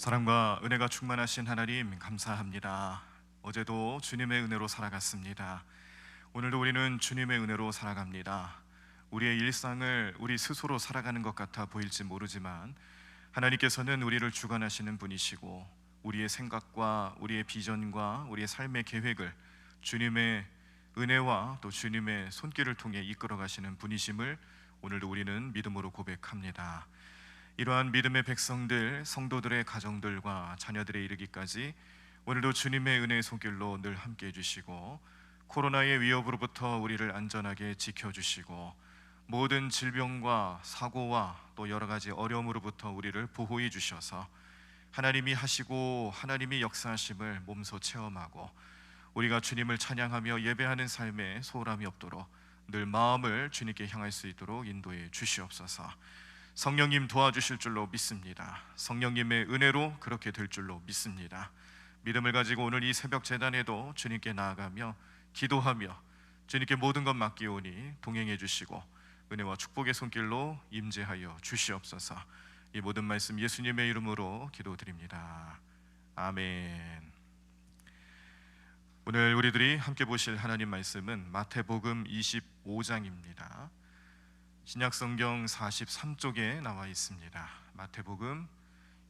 사랑과 은혜가 충만하신 하나님 감사합니다. 어제도 주님의 은혜로 살아갔습니다. 오늘도 우리는 주님의 은혜로 살아갑니다. 우리의 일상을 우리 스스로 살아가는 것 같아 보일지 모르지만 하나님께서는 우리를 주관하시는 분이시고 우리의 생각과 우리의 비전과 우리의 삶의 계획을 주님의 은혜와 또 주님의 손길을 통해 이끌어 가시는 분이심을 오늘도 우리는 믿음으로 고백합니다. 이러한 믿음의 백성들, 성도들의 가정들과 자녀들에 이르기까지 오늘도 주님의 은혜의 손길로 늘 함께 해주시고 코로나의 위협으로부터 우리를 안전하게 지켜주시고 모든 질병과 사고와 또 여러 가지 어려움으로부터 우리를 보호해 주셔서 하나님이 하시고 하나님이 역사하심을 몸소 체험하고 우리가 주님을 찬양하며 예배하는 삶에 소홀함이 없도록 늘 마음을 주님께 향할 수 있도록 인도해 주시옵소서. 성령님 도와주실 줄로 믿습니다. 성령님의 은혜로 그렇게 될 줄로 믿습니다. 믿음을 가지고 오늘 이 새벽 제단에도 주님께 나아가며 기도하며 주님께 모든 것 맡기오니 동행해 주시고 은혜와 축복의 손길로 임재하여 주시옵소서. 이 모든 말씀 예수님의 이름으로 기도드립니다. 아멘. 오늘 우리들이 함께 보실 하나님 말씀은 마태복음 25장입니다. 신약성경 43쪽에 나와 있습니다. 마태복음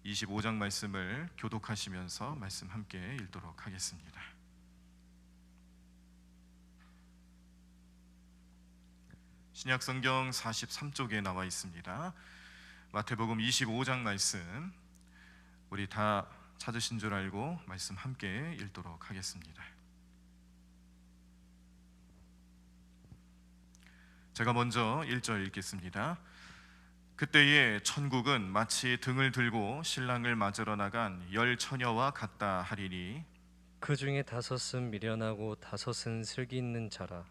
25장 말씀을 교독하시면서 말씀 함께 읽도록 하겠습니다. 신약성경 43쪽에 나와 있습니다. 마태복음 25장 말씀 우리 다 찾으신 줄 알고 말씀 함께 읽도록 하겠습니다. 제가 먼저 1절 읽겠습니다. 그때에 천국은 마치 등을 들고 신랑을 맞으러 나간 10 처녀와 같다 하리니 그 중에 5은 미련하고 5은 슬기 있는 자라.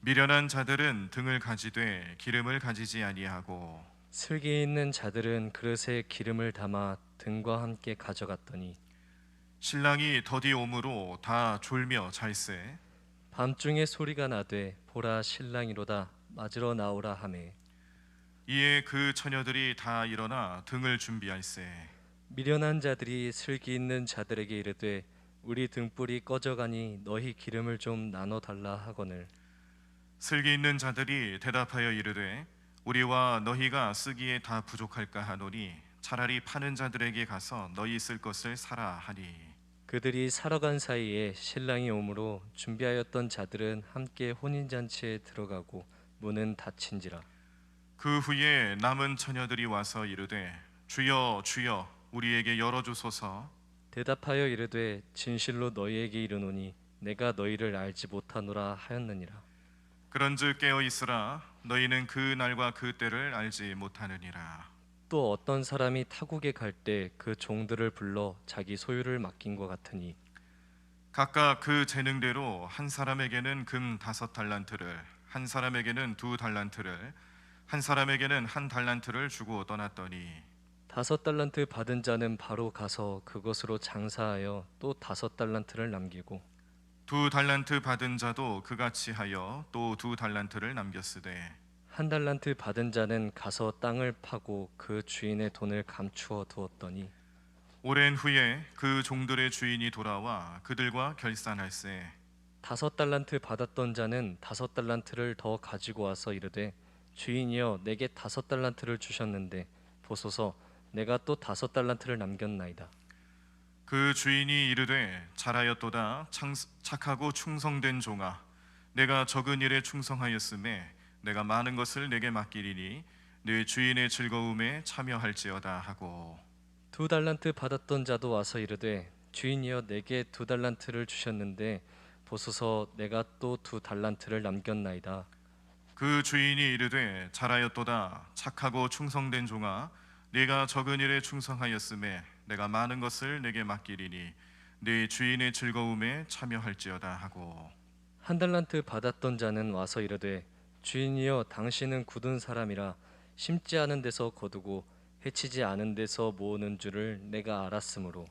미련한 자들은 등을 가지되 기름을 가지지 아니하고 슬기 있는 자들은 그릇에 기름을 담아 등과 함께 가져갔더니 신랑이 더디 오므로 다 졸며 잘세. 밤중에 소리가 나되 보라 신랑이로다 맞으러 나오라 하매 이에 그 처녀들이 다 일어나 등을 준비할세. 미련한 자들이 슬기 있는 자들에게 이르되 우리 등불이 꺼져가니 너희 기름을 좀 나눠 달라 하거늘 슬기 있는 자들이 대답하여 이르되 우리와 너희가 쓰기에 다 부족할까 하노니 차라리 파는 자들에게 가서 너희 쓸 것을 사라 하니 그들이 사러 간 사이에 신랑이 오므로 준비하였던 자들은 함께 혼인잔치에 들어가고 문은 닫힌지라. 그 후에 남은 처녀들이 와서 이르되 주여 주여 우리에게 열어주소서. 대답하여 이르되 진실로 너희에게 이르노니 내가 너희를 알지 못하노라 하였느니라. 그런즉 깨어 있으라. 너희는 그 날과 그 때를 알지 못하느니라. 또 어떤 사람이 타국에 갈 때 그 종들을 불러 자기 소유를 맡긴 것 같으니 각각 그 재능대로 한 사람에게는 금 5달란트를, 한 사람에게는 2달란트를, 한 사람에게는 1달란트를 주고 떠났더니 5달란트 받은 자는 바로 가서 그것으로 장사하여 또 5달란트를 남기고 2달란트 받은 자도 그같이 하여 또 2달란트를 남겼으되 1달란트 받은 자는 가서 땅을 파고 그 주인의 돈을 감추어 두었더니 오랜 후에 그 종들의 주인이 돌아와 그들과 결산할세. 5달란트 받았던 자는 5달란트를 더 가지고 와서 이르되 주인이여 내게 5달란트를 주셨는데 보소서 내가 또 5달란트를 남겼나이다. 그 주인이 이르되 잘하였도다. 착하고 충성된 종아, 내가 적은 일에 충성하였음에 내가 많은 것을 내게 맡기리니 네 주인의 즐거움에 참여할지어다 하고 2달란트 받았던 자도 와서 이르되 주인이여 내게 2달란트를 주셨는데 보소서 내가 또 2달란트를 남겼나이다. 그 주인이 이르되 잘하였도다. 착하고 충성된 종아, 네가 적은 일에 충성하였음에 내가 많은 것을 내게 맡기리니 네 주인의 즐거움에 참여할지어다 하고 1달란트 받았던 자는 와서 이르되 주인이여 당신은 굳은 사람이라 심지 않은 데서 거두고 해치지 않은 데서 모으는 줄을 내가 알았으므로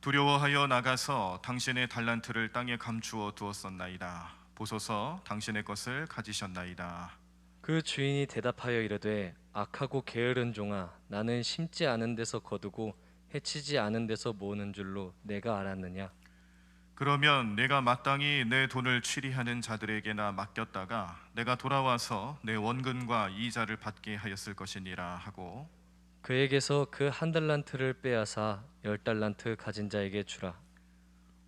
두려워하여 나가서 당신의 달란트를 땅에 감추어 두었었나이다. 보소서 당신의 것을 가지셨나이다. 그 주인이 대답하여 이르되 악하고 게으른 종아 나는 심지 않은 데서 거두고 해치지 않은 데서 모으는 줄로 내가 알았느냐? 그러면 내가 마땅히 내 돈을 취리하는 자들에게나 맡겼다가 내가 돌아와서 내 원금과 이자를 받게 하였을 것이니라 하고, 그에게서 그 한 달란트를 빼앗아 10달란트 가진 자에게 주라.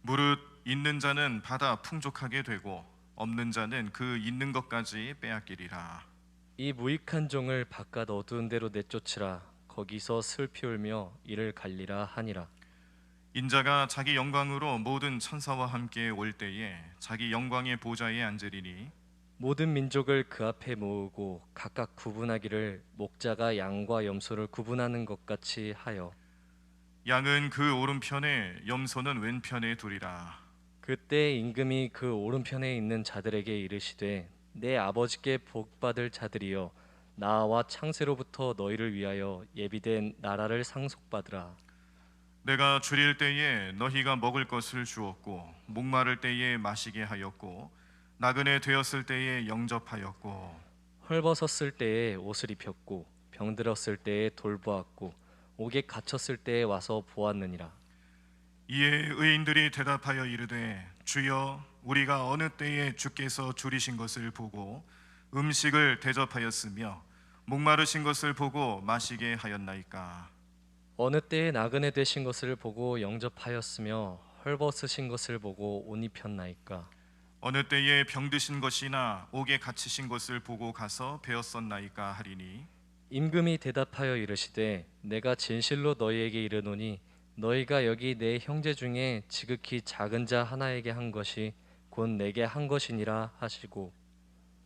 무릇 있는 자는 받아 풍족하게 되고 없는 자는 그 있는 것까지 빼앗기리라. 이 무익한 종을 바깥 어두운 데로 내쫓으라. 거기서 슬피 울며 이를 갈리라 하니라. 인자가 자기 영광으로 모든 천사와 함께 올 때에 자기 영광의 보좌에 앉으리니, 모든 민족을 그 앞에 모으고 각각 구분하기를 목자가 양과 염소를 구분하는 것 같이 하여, 양은 그 오른편에 염소는 왼편에 두리라. 그때 임금이 그 오른편에 있는 자들에게 이르시되, 내 아버지께 복받을 자들이여, 나와 창세로부터 너희를 위하여 예비된 나라를 상속받으라. 내가 줄일 때에 너희가 먹을 것을 주었고 목마를 때에 마시게 하였고 나그네 되었을 때에 영접하였고 헐벗었을 때에 옷을 입혔고 병들었을 때에 돌보았고 옥에 갇혔을 때에 와서 보았느니라. 이에 의인들이 대답하여 이르되 주여 우리가 어느 때에 주께서 줄이신 것을 보고 음식을 대접하였으며 목마르신 것을 보고 마시게 하였나이까. 어느 때에 나그네 되신 것을 보고 영접하였으며 헐벗으신 것을 보고 옷 입혔나이까. 어느 때에 병드신 것이나 옥에 갇히신 것을 보고 가서 배웠었나이까 하리니, 임금이 대답하여 이르시되, 내가 진실로 너희에게 이르노니 너희가 여기 내 형제 중에 지극히 작은 자 하나에게 한 것이 곧 내게 한 것이니라 하시고,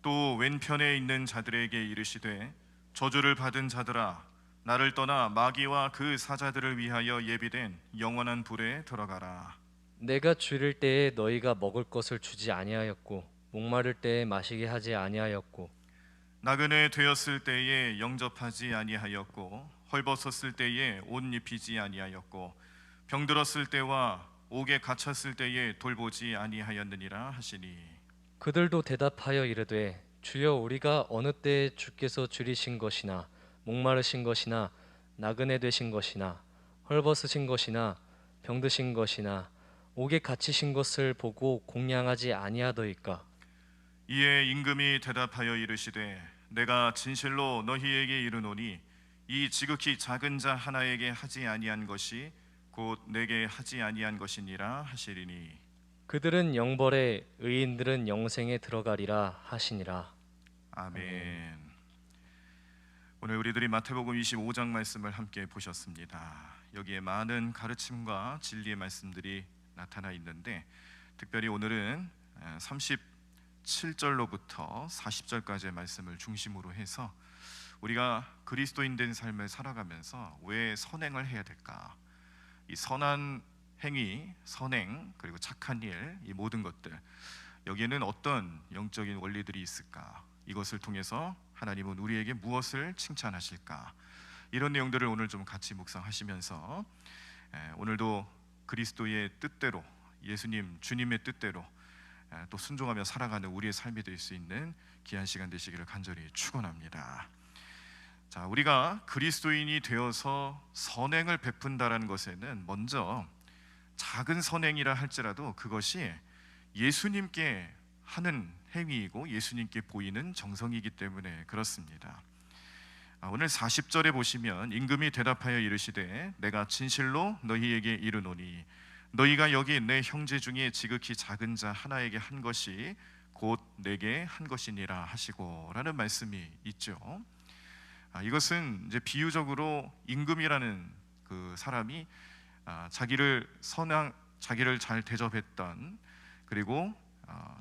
또 왼편에 있는 자들에게 이르시되 저주를 받은 자들아 나를 떠나 마귀와 그 사자들을 위하여 예비된 영원한 불에 들어가라. 내가 줄일 때에 너희가 먹을 것을 주지 아니하였고 목마를 때에 마시게 하지 아니하였고 나그네 되었을 때에 영접하지 아니하였고 헐벗었을 때에 옷 입히지 아니하였고 병들었을 때와 옥에 갇혔을 때에 돌보지 아니하였느니라 하시니, 그들도 대답하여 이르되, 주여, 우리가 어느 때에 주께서 줄이신 것이나 목마르신 것이나 나그네 되신 것이나 헐벗으신 것이나 병드신 것이나 옥에 갇히신 것을 보고 공양하지 아니하더이까. 이에 임금이 대답하여 이르시되 내가 진실로 너희에게 이르노니 이 지극히 작은 자 하나에게 하지 아니한 것이 곧 내게 하지 아니한 것이니라 하시리니, 그들은 영벌에 의인들은 영생에 들어가리라 하시니라. 아멘. 오늘 우리들이 마태복음 25장 말씀을 함께 보셨습니다. 여기에 많은 가르침과 진리의 말씀들이 나타나 있는데 특별히 오늘은 37절로부터 40절까지의 말씀을 중심으로 해서 우리가 그리스도인 된 삶을 살아가면서 왜 선행을 해야 될까? 이 선한 행위, 선행, 그리고 착한 일, 이 모든 것들 여기에는 어떤 영적인 원리들이 있을까? 이것을 통해서 하나님은 우리에게 무엇을 칭찬하실까? 이런 내용들을 오늘 좀 같이 묵상하시면서 오늘도 그리스도의 뜻대로, 예수님 주님의 뜻대로 또 순종하며 살아가는 우리의 삶이 될 수 있는 귀한 시간 되시기를 간절히 축원합니다. 자, 우리가 그리스도인이 되어서 선행을 베푼다라는 것에는 먼저 작은 선행이라 할지라도 그것이 예수님께 하는 행위이고 예수님께 보이는 정성이기 때문에 그렇습니다. 오늘 40절에 보시면 임금이 대답하여 이르시되 내가 진실로 너희에게 이르노니 너희가 여기 내 형제 중에 지극히 작은 자 하나에게 한 것이 곧 내게 한 것이니라 하시고 라는 말씀이 있죠. 이것은 이제 비유적으로 임금이라는 그 사람이 자기를 잘 대접했던, 그리고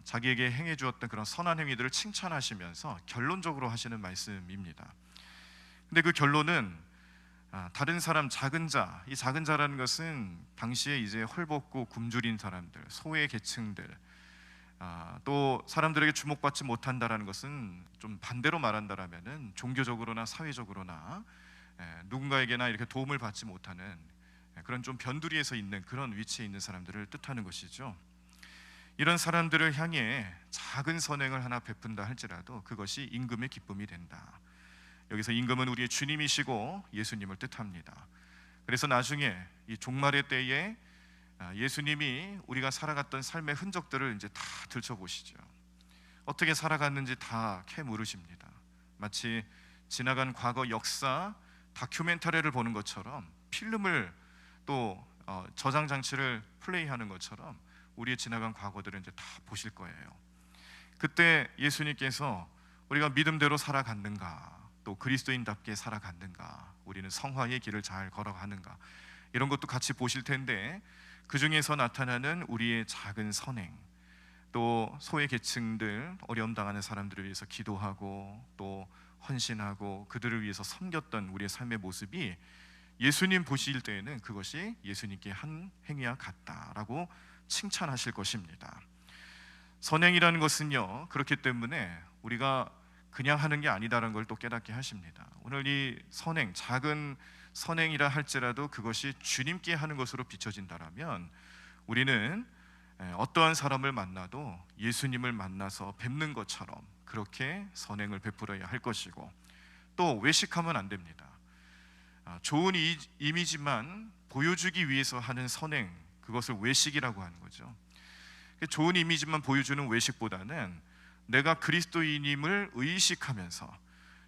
자기에게 행해 주었던 그런 선한 행위들을 칭찬하시면서 결론적으로 하시는 말씀입니다. 근데 그 결론은 다른 사람 작은 자, 이 작은 자라는 것은 당시에 이제 헐벗고 굶주린 사람들, 소외 계층들, 또 사람들에게 주목받지 못한다라는 것은 좀 반대로 말한다라면은 종교적으로나 사회적으로나 누군가에게나 이렇게 도움을 받지 못하는 그런 좀 변두리에서 있는 그런 위치에 있는 사람들을 뜻하는 것이죠. 이런 사람들을 향해 작은 선행을 하나 베푼다 할지라도 그것이 임금의 기쁨이 된다. 여기서 임금은 우리의 주님이시고 예수님을 뜻합니다. 그래서 나중에 이 종말의 때에 예수님이 우리가 살아갔던 삶의 흔적들을 이제 다 들춰보시죠. 어떻게 살아갔는지 다 캐물으십니다. 마치 지나간 과거 역사 다큐멘터리를 보는 것처럼, 필름을 또 저장 장치를 플레이하는 것처럼 우리의 지나간 과거들을 이제 다 보실 거예요. 그때 예수님께서 우리가 믿음대로 살아갔는가, 또 그리스도인답게 살아갔는가, 우리는 성화의 길을 잘 걸어가는가, 이런 것도 같이 보실 텐데, 그 중에서 나타나는 우리의 작은 선행, 또 소외 계층들, 어려움 당하는 사람들을 위해서 기도하고 또 헌신하고 그들을 위해서 섬겼던 우리의 삶의 모습이 예수님 보실 때에는 그것이 예수님께 한 행위와 같다라고 칭찬하실 것입니다. 선행이라는 것은요, 그렇기 때문에 우리가 그냥 하는 게 아니다라는 걸 또 깨닫게 하십니다. 오늘 이 선행, 작은 선행이라 할지라도 그것이 주님께 하는 것으로 비춰진다라면, 우리는 어떠한 사람을 만나도 예수님을 만나서 뵙는 것처럼 그렇게 선행을 베풀어야 할 것이고, 또 외식하면 안 됩니다. 좋은 이미지만 보여주기 위해서 하는 선행, 그것을 외식이라고 하는 거죠. 좋은 이미지만 보여주는 외식보다는 내가 그리스도인임을 의식하면서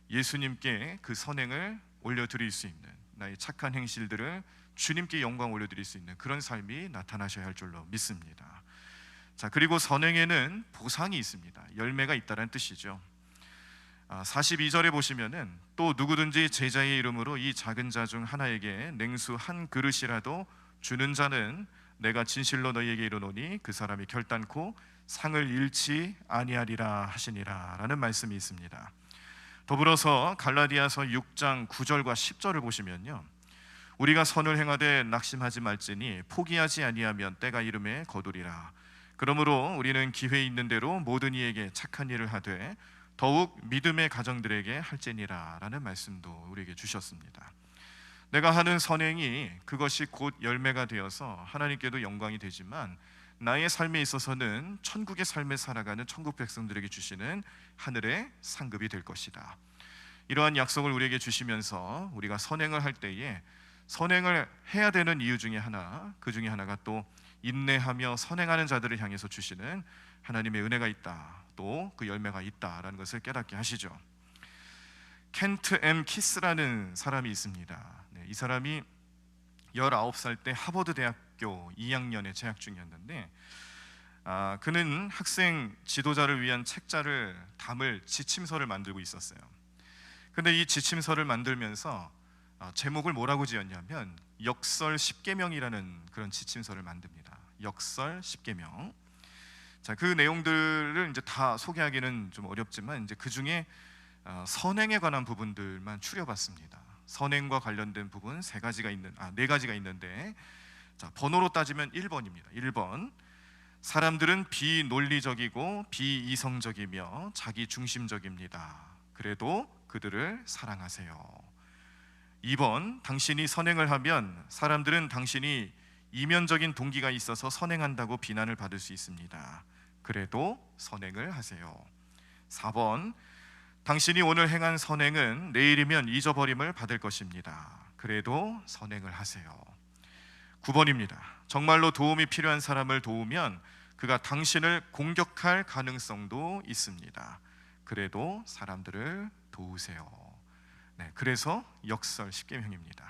예수님께 그 선행을 올려드릴 수 있는, 나의 착한 행실들을 주님께 영광 올려드릴 수 있는 그런 삶이 나타나셔야 할 줄로 믿습니다. 자, 그리고 선행에는 보상이 있습니다. 열매가 있다는 뜻이죠. 42절에 보시면은, 또 누구든지 제자의 이름으로 이 작은 자 중 하나에게 냉수 한 그릇이라도 주는 자는 내가 진실로 너희에게 이르노니 그 사람이 결단코 상을 잃지 아니하리라 하시니라 라는 말씀이 있습니다. 더불어서 갈라디아서 6장 9절과 10절을 보시면요, 우리가 선을 행하되 낙심하지 말지니 포기하지 아니하면 때가 이름에 거두리라. 그러므로 우리는 기회 있는 대로 모든 이에게 착한 일을 하되 더욱 믿음의 가정들에게 할지니라 라는 말씀도 우리에게 주셨습니다. 내가 하는 선행이 그것이 곧 열매가 되어서 하나님께도 영광이 되지만, 나의 삶에 있어서는 천국의 삶을 살아가는 천국 백성들에게 주시는 하늘의 상급이 될 것이다. 이러한 약속을 우리에게 주시면서 우리가 선행을 할 때에, 선행을 해야 되는 이유 중에 하나, 그 중에 하나가 또 인내하며 선행하는 자들을 향해서 주시는 하나님의 은혜가 있다, 또 그 열매가 있다라는 것을 깨닫게 하시죠. 켄트 M 키스라는 사람이 있습니다. 이 사람이 19살 때 하버드 대학교 2학년에 재학 중이었는데, 그는 학생 지도자를 위한 책자를 담을 지침서를 만들고 있었어요. 근데 이 지침서를 만들면서 제목을 뭐라고 지었냐면 역설 10계명이라는 그런 지침서를 만듭니다. 역설 10계명. 자, 그 내용들을 이제 다 소개하기는 좀 어렵지만, 이제 그 중에 선행에 관한 부분들만 추려봤습니다. 선행과 관련된 부분 네 가지가 있는데, 자, 번호로 따지면 1번입니다. 1번, 사람들은 비논리적이고 비이성적이며 자기 중심적입니다. 그래도 그들을 사랑하세요. 2번, 당신이 선행을 하면 사람들은 당신이 이면적인 동기가 있어서 선행한다고 비난을 받을 수 있습니다. 그래도 선행을 하세요. 4번, 당신이 오늘 행한 선행은 내일이면 잊어버림을 받을 것입니다. 그래도 선행을 하세요. 9번입니다. 정말로 도움이 필요한 사람을 도우면 그가 당신을 공격할 가능성도 있습니다. 그래도 사람들을 도우세요. 네, 그래서 역설 10계명입니다.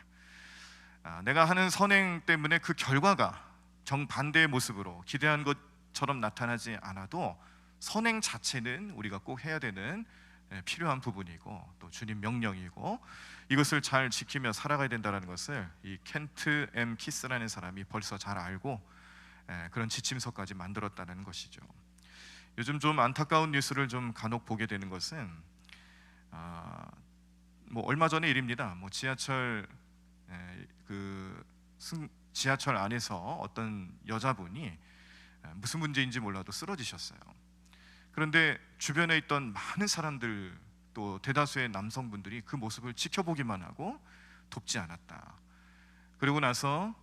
내가 하는 선행 때문에 그 결과가 정반대의 모습으로 기대한 것처럼 나타나지 않아도 선행 자체는 우리가 꼭 해야 되는 필요한 부분이고, 또 주님 명령이고, 이것을 잘 지키며 살아가야 된다는 것을 이 켄트 M 키스라는 사람이 벌써 잘 알고 그런 지침서까지 만들었다는 것이죠. 요즘 좀 안타까운 뉴스를 좀 간혹 보게 되는 것은, 뭐 얼마 전의 일입니다. 뭐 지하철 지하철 안에서 어떤 여자분이 무슨 문제인지 몰라도 쓰러지셨어요. 그런데 주변에 있던 많은 사람들, 또 대다수의 남성분들이 그 모습을 지켜보기만 하고 돕지 않았다. 그리고 나서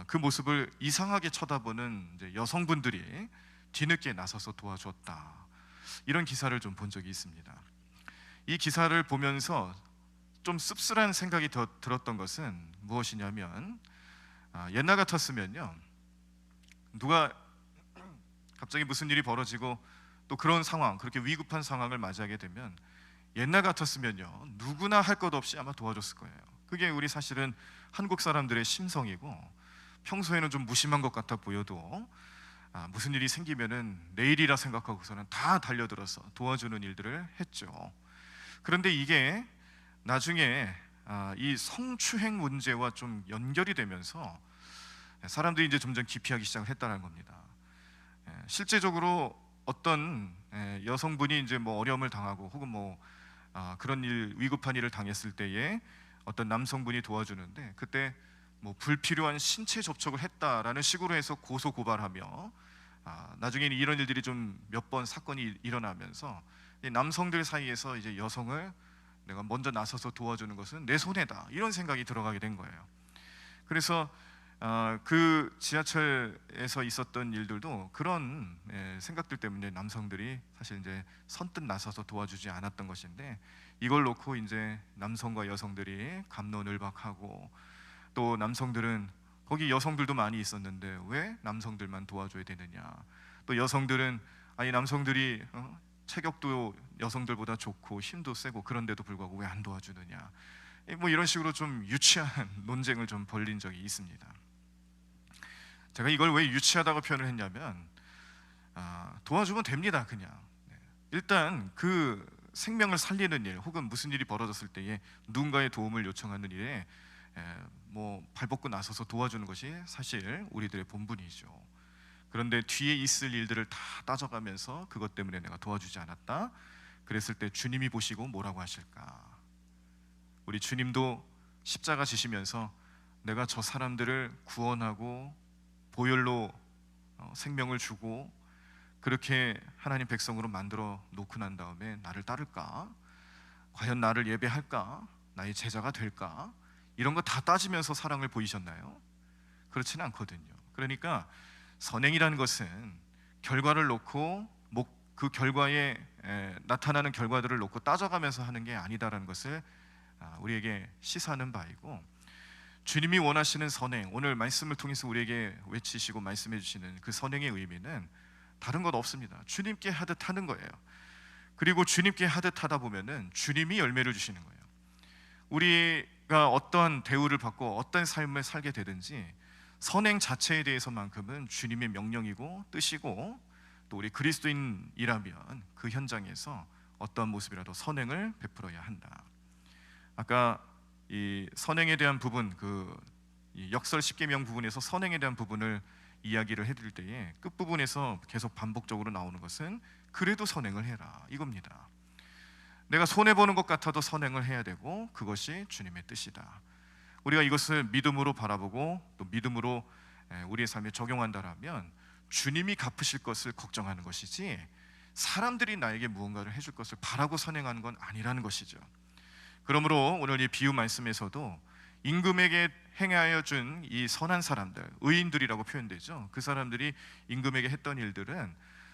그 모습을 이상하게 쳐다보는 이제 여성분들이 뒤늦게 나서서 도와줬다. 이런 기사를 좀 본 적이 있습니다. 이 기사를 보면서 좀 씁쓸한 생각이 더 들었던 것은 무엇이냐면 옛날 같았으면요, 누가 갑자기 무슨 일이 벌어지고 또 그런 상황, 그렇게 위급한 상황을 맞이하게 되면 옛날 같았으면요, 누구나 할 것 없이 아마 도와줬을 거예요. 그게 우리 사실은 한국 사람들의 심성이고, 평소에는 좀 무심한 것 같아 보여도 무슨 일이 생기면은 내일이라 생각하고서는 다 달려들어서 도와주는 일들을 했죠. 그런데 이게 나중에 이 성추행 문제와 좀 연결이 되면서 사람들이 이제 점점 기피하기 시작을 했다는 겁니다. 실제적으로 어떤 여성분이 이제 뭐 어려움을 당하고 혹은 뭐 그런 일, 위급한 일을 당했을 때에 어떤 남성분이 도와주는데, 그때 뭐 불필요한 신체 접촉을 했다라는 식으로 해서 고소 고발하며 나중에는 이런 일들이 좀 몇 번 사건이 일어나면서 이 남성들 사이에서 이제 여성을 내가 먼저 나서서 도와주는 것은 내 손해다, 이런 생각이 들어가게 된 거예요. 그래서 그 지하철에서 있었던 일들도 그런 생각들 때문에 남성들이 사실 이제 선뜻 나서서 도와주지 않았던 것인데, 이걸 놓고 이제 남성과 여성들이 갑론을박하고, 또 남성들은 거기 여성들도 많이 있었는데 왜 남성들만 도와줘야 되느냐, 또 여성들은 아니 남성들이 체격도 여성들보다 좋고 힘도 세고 그런데도 불구하고 왜 안 도와주느냐, 뭐 이런 식으로 좀 유치한 논쟁을 좀 벌린 적이 있습니다. 제가 이걸 왜 유치하다고 표현을 했냐면 도와주면 됩니다. 그냥 일단 그 생명을 살리는 일 혹은 무슨 일이 벌어졌을 때에 누군가의 도움을 요청하는 일에 뭐 발벗고 나서서 도와주는 것이 사실 우리들의 본분이죠. 그런데 뒤에 있을 일들을 다 따져가면서 그것 때문에 내가 도와주지 않았다 그랬을 때 주님이 보시고 뭐라고 하실까? 우리 주님도 십자가 지시면서 내가 저 사람들을 구원하고 보혈로 생명을 주고 그렇게 하나님 백성으로 만들어 놓고 난 다음에 나를 따를까? 과연 나를 예배할까? 나의 제자가 될까? 이런 거 다 따지면서 사랑을 보이셨나요? 그렇지는 않거든요. 그러니까 선행이라는 것은 결과를 놓고 그 결과에 나타나는 결과들을 놓고 따져가면서 하는 게 아니다라는 것을 우리에게 시사하는 바이고, 주님이 원하시는 선행, 오늘 말씀을 통해서 우리에게 외치시고 말씀해 주시는 그 선행의 의미는 다른 것 없습니다. 주님께 하듯 하는 거예요. 그리고 주님께 하듯 하다 보면은 주님이 열매를 주시는 거예요. 우리가 어떤 대우를 받고 어떤 삶을 살게 되든지 선행 자체에 대해서만큼은 주님의 명령이고 뜻이고, 또 우리 그리스도인이라면 그 현장에서 어떤 모습이라도 선행을 베풀어야 한다. 아까 이 선행에 대한 부분, 이 역설 10계명 부분에서 선행에 대한 부분을 이야기를 해드릴 때에 끝부분에서 계속 반복적으로 나오는 것은 그래도 선행을 해라, 이겁니다. 내가 손해보는 것 같아도 선행을 해야 되고 그것이 주님의 뜻이다. 우리가 이것을 믿음으로 바라보고 또 믿음으로 우리의 삶에 적용한다라면 주님이 갚으실 것을 걱정하는 것이지 사람들이 나에게 무언가를 해줄 것을 바라고 선행하는 건 아니라는 것이죠. 그러므로 오늘 이 비유 말씀에서도 임금에게 행하여 준 이 선한 사람들, 의인들이라고 표현되죠. 그 사람들이 임금에게 했던 일들은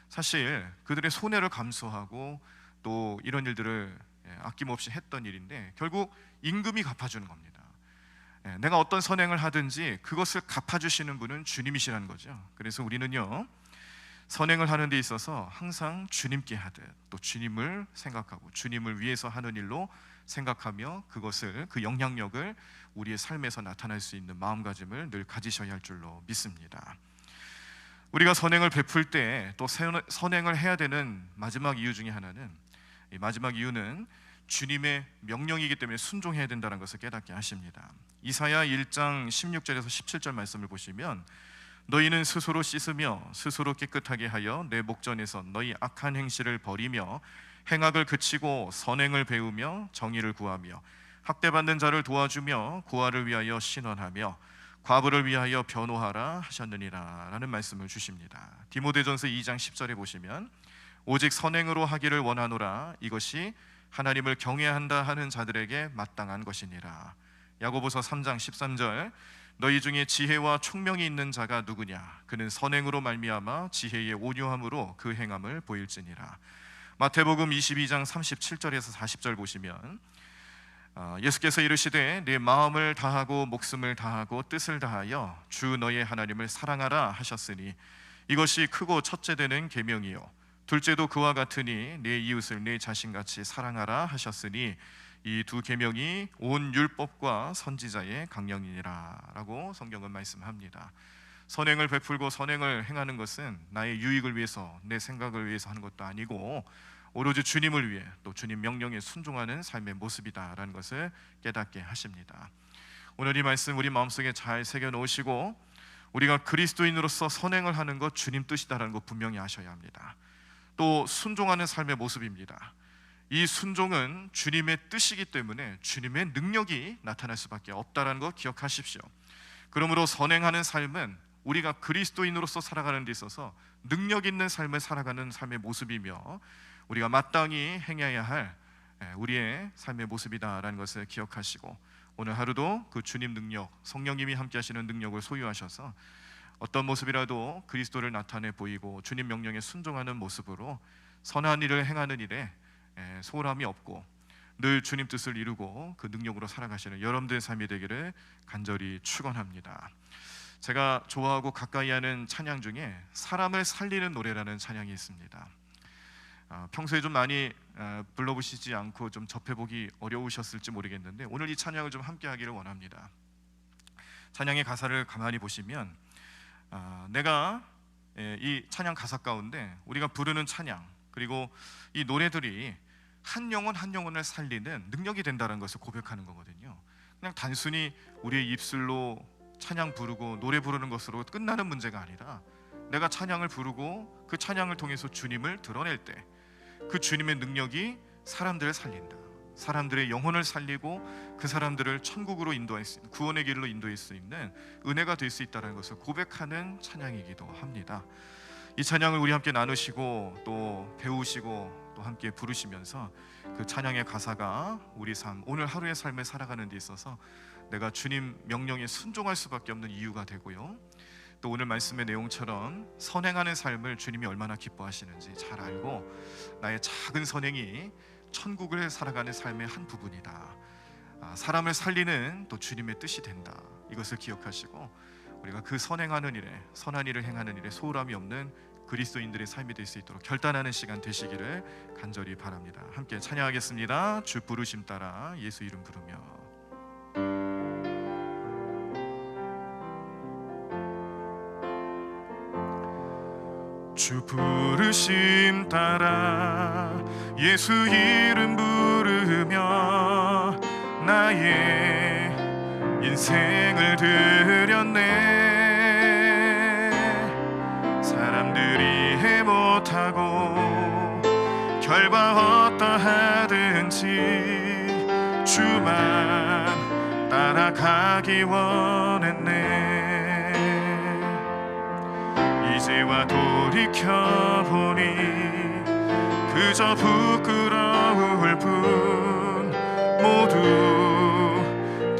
사실 그들의 손해를 감수하고 또 이런 일들을 아낌없이 했던 일인데 결국 임금이 갚아주는 겁니다. 내가 어떤 선행을 하든지 그것을 갚아주시는 분은 주님이시라는 거죠. 그래서 우리는요, 선행을 하는 데 있어서 항상 주님께 하듯 또 주님을 생각하고 주님을 위해서 하는 일로 생각하며 그것을, 그 영향력을 우리의 삶에서 나타날 수 있는 마음가짐을 늘 가지셔야 할 줄로 믿습니다. 우리가 선행을 베풀 때 또 선행을 해야 되는 마지막 이유 중에 하나는, 이 마지막 이유는 주님의 명령이기 때문에 순종해야 된다는 것을 깨닫게 하십니다. 이사야 1장 16절에서 17절 말씀을 보시면 너희는 스스로 씻으며 스스로 깨끗하게 하여 내 목전에서 너희 악한 행실을 버리며 행악을 그치고 선행을 배우며 정의를 구하며 학대받는 자를 도와주며 고아를 위하여 신원하며 과부를 위하여 변호하라 하셨느니라 라는 말씀을 주십니다. 디모데전서 2장 10절에 보시면 오직 선행으로 하기를 원하노라 이것이 하나님을 경외한다 하는 자들에게 마땅한 것이니라. 야고보서 3장 13절 너희 중에 지혜와 총명이 있는 자가 누구냐 그는 선행으로 말미암아 지혜의 온유함으로 그 행함을 보일지니라. 마태복음 22장 37절에서 40절 보시면 예수께서 이르시되 네 마음을 다하고 목숨을 다하고 뜻을 다하여 주 너의 하나님을 사랑하라 하셨으니 이것이 크고 첫째 되는 계명이요 둘째도 그와 같으니 네 이웃을 네 자신같이 사랑하라 하셨으니 이 두 계명이 온 율법과 선지자의 강령이니라 라고 성경은 말씀합니다. 선행을 베풀고 선행을 행하는 것은 나의 유익을 위해서, 내 생각을 위해서 하는 것도 아니고 오로지 주님을 위해 또 주님 명령에 순종하는 삶의 모습이다라는 것을 깨닫게 하십니다. 오늘 이 말씀 우리 마음속에 잘 새겨 놓으시고 우리가 그리스도인으로서 선행을 하는 것 주님 뜻이다라는 것 분명히 아셔야 합니다. 또 순종하는 삶의 모습입니다. 이 순종은 주님의 뜻이기 때문에 주님의 능력이 나타날 수밖에 없다라는 것 기억하십시오. 그러므로 선행하는 삶은 우리가 그리스도인으로서 살아가는 데 있어서 능력 있는 삶을 살아가는 삶의 모습이며 우리가 마땅히 행해야 할 우리의 삶의 모습이다라는 것을 기억하시고 오늘 하루도 그 주님 능력, 성령님이 함께 하시는 능력을 소유하셔서 어떤 모습이라도 그리스도를 나타내 보이고 주님 명령에 순종하는 모습으로 선한 일을 행하는 일에 소홀함이 없고 늘 주님 뜻을 이루고 그 능력으로 살아가시는 여러분들의 삶이 되기를 간절히 축원합니다. 제가 좋아하고 가까이 하는 찬양 중에 사람을 살리는 노래라는 찬양이 있습니다. 평소에 좀 많이 불러보시지 않고 좀 접해보기 어려우셨을지 모르겠는데 오늘 이 찬양을 좀 함께 하기를 원합니다. 찬양의 가사를 가만히 보시면 내가 이 찬양 가사 가운데 우리가 부르는 찬양 그리고 이 노래들이 한 영혼 한 영혼을 살리는 능력이 된다는 것을 고백하는 거거든요. 그냥 단순히 우리의 입술로 찬양 부르고 노래 부르는 것으로 끝나는 문제가 아니라 내가 찬양을 부르고 그 찬양을 통해서 주님을 드러낼 때 그 주님의 능력이 사람들을 살린다. 사람들의 영혼을 살리고 그 사람들을 천국으로 인도할 수 있는, 구원의 길로 인도할 수 있는 은혜가 될 수 있다는 것을 고백하는 찬양이기도 합니다. 이 찬양을 우리 함께 나누시고 또 배우시고 또 함께 부르시면서 그 찬양의 가사가 우리 삶, 오늘 하루의 삶을 살아가는 데 있어서 내가 주님 명령에 순종할 수밖에 없는 이유가 되고요, 또 오늘 말씀의 내용처럼 선행하는 삶을 주님이 얼마나 기뻐하시는지 잘 알고 나의 작은 선행이 천국을 살아가는 삶의 한 부분이다. 사람을 살리는 또 주님의 뜻이 된다. 이것을 기억하시고 우리가 그 선행하는 일에, 선한 일을 행하는 일에 소홀함이 없는 그리스도인들의 삶이 될 수 있도록 결단하는 시간 되시기를 간절히 바랍니다. 함께 찬양하겠습니다. 주 부르심 따라 예수 이름 부르며. 주 부르심 따라 예수 이름 부르며 나의 인생을 드렸네. 사람들이 해 못하고 결과 어떠하든지 주만 따라가기 원했네. 이제와 돌이켜보니 그저 부끄러울 뿐 모두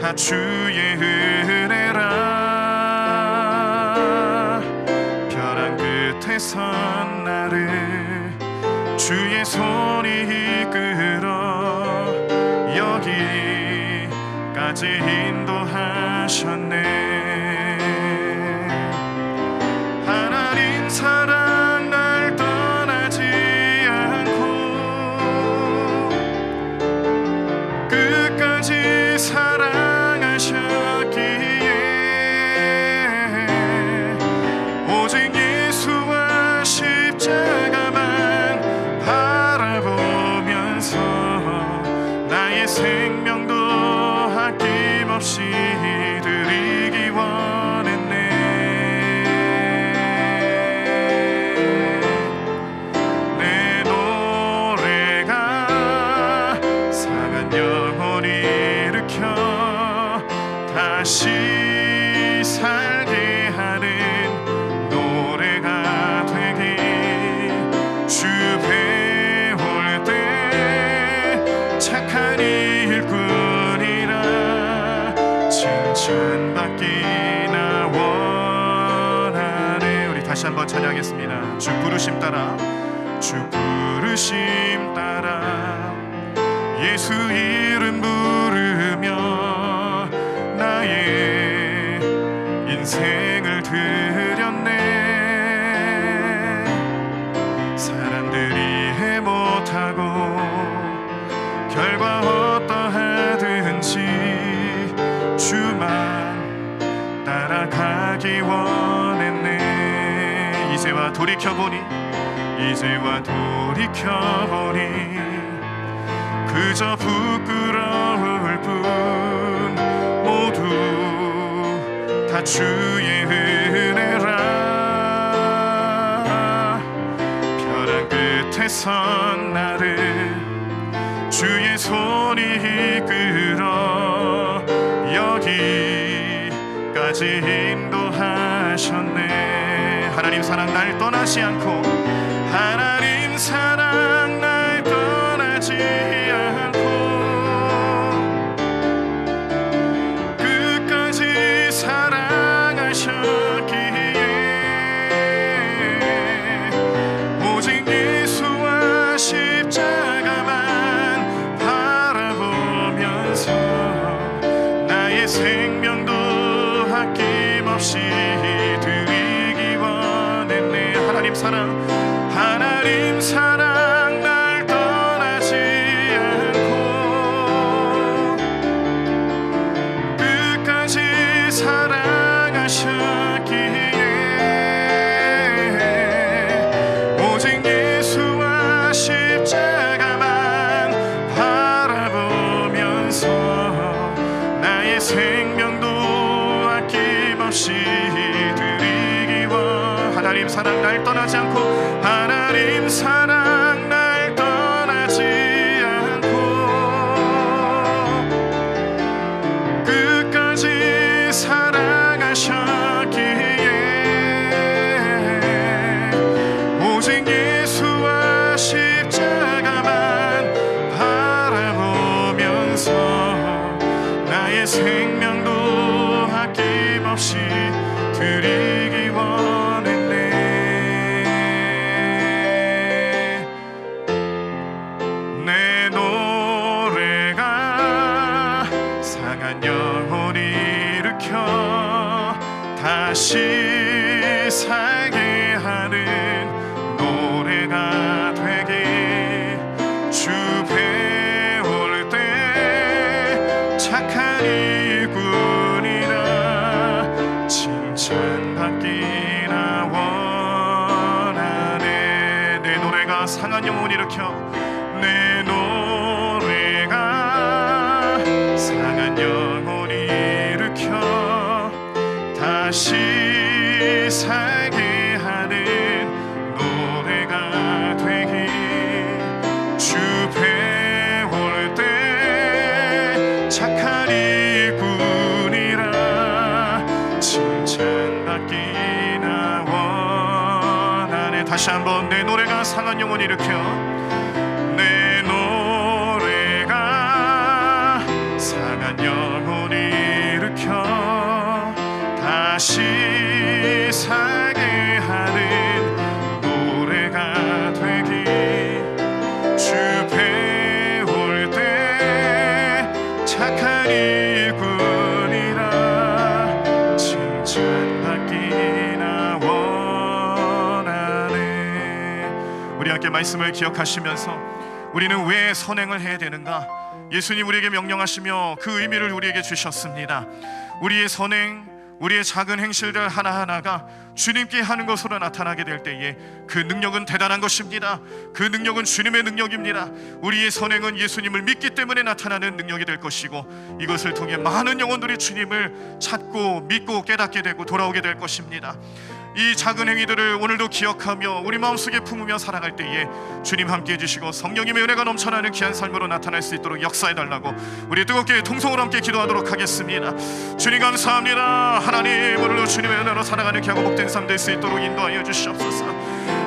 다 주의 은혜라. 벼랑 끝에선 나를 주의 손이 이끌어 여기까지 인도하셨네. 사랑 날 떠나지 않고 끝까지 사랑하셨기에 오직 예수와 십자가만 바라보면서 나의 생명도 아낌없이 드리기 원했네. 다시 살게 하는 노래가 되기, 주 배울 때 착한 일꾼이라 칭찬받기나 원하네. 우리 다시 한번 찬양하겠습니다. 주 부르심 따라, 주 부르심 따라 예수 이름 부르 부르며 나의 인생을 드렸네. 사람들이 해 못하고 결과 어떠하든지 주만 따라가기 원했네. 이제와 돌이켜보니 그저 부끄러울 뿐 모두 다 주의 은혜라. 벼랑 끝에선 나를 주의 손이 이끌어 여기까지 인도하셨네. 하나님 사랑 날 떠나지 않고, 하나님 사랑 날 떠나지 않고 끝까지 사랑하셨기에 오직 예수와 십자가만 바라보면서 나의 생명도 아낌없이 드리기 원했네. 하나님 사랑 날 떠나지 않고 끝까지 사랑하셨기에 오직 예수와 십자가만 바라보면서 나의 생명도 아낌없이 드리기 원. 하나님 사랑 날 떠나지 않고, 하나님 사랑 날 떠나지 않고 끝까지 사랑하셨기에 오직 예수와 십자가만 바라보면서 나의 생명도 아낌없이 드리기 원했네. 내 노래가 상한 영혼을 일으켜 다시 살게 하는 노래가 되게, 주 배울 때 착한 일꾼이라 칭찬받기나 원하네. 내 노래가 상한 영혼을 일으켜, 내 노래가 상한 영혼을 일으켜 다시 살게 하는 노래가 되기, 주 배울 때 착한 일꾼이라 칭찬받기나 원하네. 다시 한번 내 노래가 상한 영혼을 일으켜, 내 노래가 상한 영혼을 일으켜 다시 살게 하는 노래가 되기, 주 배울 때 착한 일꾼이라 칭찬받기나 원하네. 우리 함께 말씀을 기억하시면서 우리는 왜 선행을 해야 되는가? 예수님 우리에게 명령하시며 그 의미를 우리에게 주셨습니다. 우리의 선행, 우리의 작은 행실들 하나하나가 주님께 하는 것으로 나타나게 될 때에 그 능력은 대단한 것입니다. 그 능력은 주님의 능력입니다. 우리의 선행은 예수님을 믿기 때문에 나타나는 능력이 될 것이고, 이것을 통해 많은 영혼들이 주님을 찾고 믿고 깨닫게 되고 돌아오게 될 것입니다. 이 작은 행위들을 오늘도 기억하며 우리 마음속에 품으며 살아갈 때에 주님 함께 해주시고 성령님의 은혜가 넘쳐나는 귀한 삶으로 나타날 수 있도록 역사해달라고 우리 뜨겁게 통성으로 함께 기도하도록 하겠습니다. 주님 감사합니다. 하나님 오늘도 주님의 은혜로 살아가는 귀하고 복된 삶 될 수 있도록 인도하여 주시옵소서.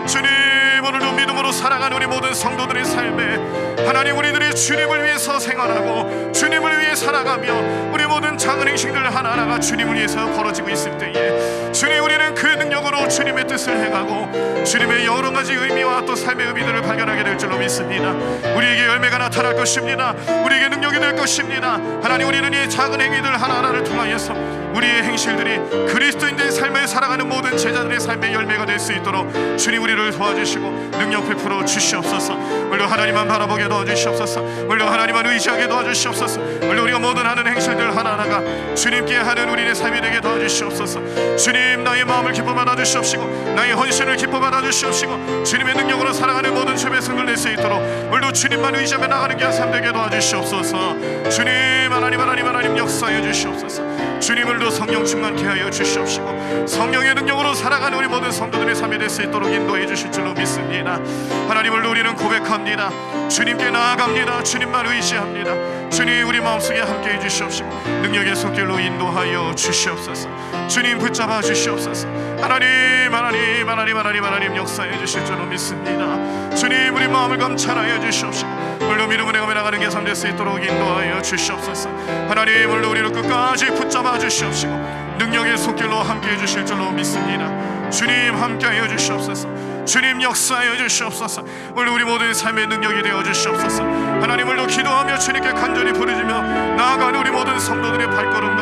주님 주님 오늘도 믿음으로 살아가는 우리 모든 성도들의 삶에 하나님 우리들이 주님을 위해서 생활하고 주님을 위해 살아가며 우리 모든 작은 행실들 하나하나가 주님을 위해서 벌어지고 있을 때에 주님 우리는 그 능력으로 주님의 뜻을 행하고 주님의 여러 가지 의미와 또 삶의 의미들을 발견하게 될 줄로 믿습니다. 우리에게 열매가 나타날 것입니다. 우리에게 능력이 될 것입니다. 하나님 우리는 이 작은 행위들 하나하나를 통하여서 우리의 행실들이 그리스도인된 삶을 살아가는 모든 제자들의 삶의 열매가 될 수 있도록 주님 우리를 도와주시고 능력 베풀어 주시옵소서. 물론 하나님만 바라보게 도와주시옵소서. 물론 하나님만 의지하게 도와주시옵소서. 물론 우리가 모든 하는 행실들 하나하나가 주님께 하는 우리의 삶이 되게 도와주시옵소서. 주님 나의 마음을 기뻐 받아 주시옵시고 나의 헌신을 기뻐 받아 주시옵시고 주님의 능력으로 살아가는 모든 주의 백성들 낼 수 있도록 물론 주님만 의지하며 나가는 귀한 삶 되게 도와주시옵소서. 주님 하나님 역사해 주시옵소서. 주님을도 성령 충만케 하여 주시옵시고 성령의 능력으로 살아가는 우리 모든 성도들의 삶이 될 수 있도록 인도해 주실 줄로 믿습니다. 하나님을 우리는 고백합니다. 주님께 나아갑니다. 주님만 의지합니다. 주님 우리 마음속에 함께해 주시옵시고 능력의 손길로 인도하여 주시옵소서. 주님 붙잡아 주시옵소서. 하나님 역사해 주실 줄로 믿습니다. 주님 우리 마음을 감찰하여 주시옵시고 물로 믿음을 내가 나가는 계산 될 수 있도록 인도하여 주시옵소서. 하나님 물로 우리를 끝까지 붙잡아 주시옵시고 능력의 손길로 함께해 주실 줄로 믿습니다. 주님 함께하여 주시옵소서. 주님 역사하여 주시옵소서. 오늘 우리 모두의 삶의 능력이 되어 주시옵소서. 하나님을로 기도하며 주님께 간절히 부르짖며 나아가는 우리 모든 성도들의 발걸음과